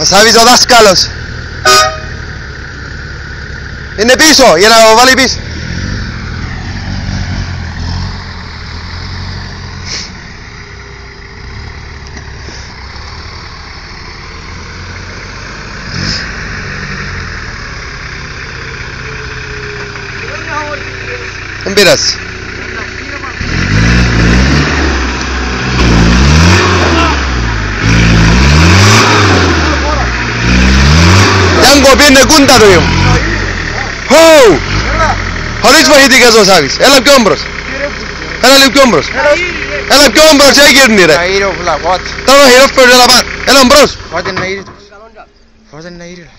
Ο Σάβης ο δάσκαλος. Είναι πίσω για να το βάλει πίσω. Δεν πειράζει. Γιάνγκο πήγαινε κούντα το γιο. Χω! Χωρίς βοηθητικές ο Σάβης. Έλα πιο όμπρος. Έλα λίγο πιο όμπρος. Έλα πιο όμπρος και έγειρνη ρε. Τώρα χειρόφερε έλα πάνω. Έλα όμπρος. Φάτε να ήρθε.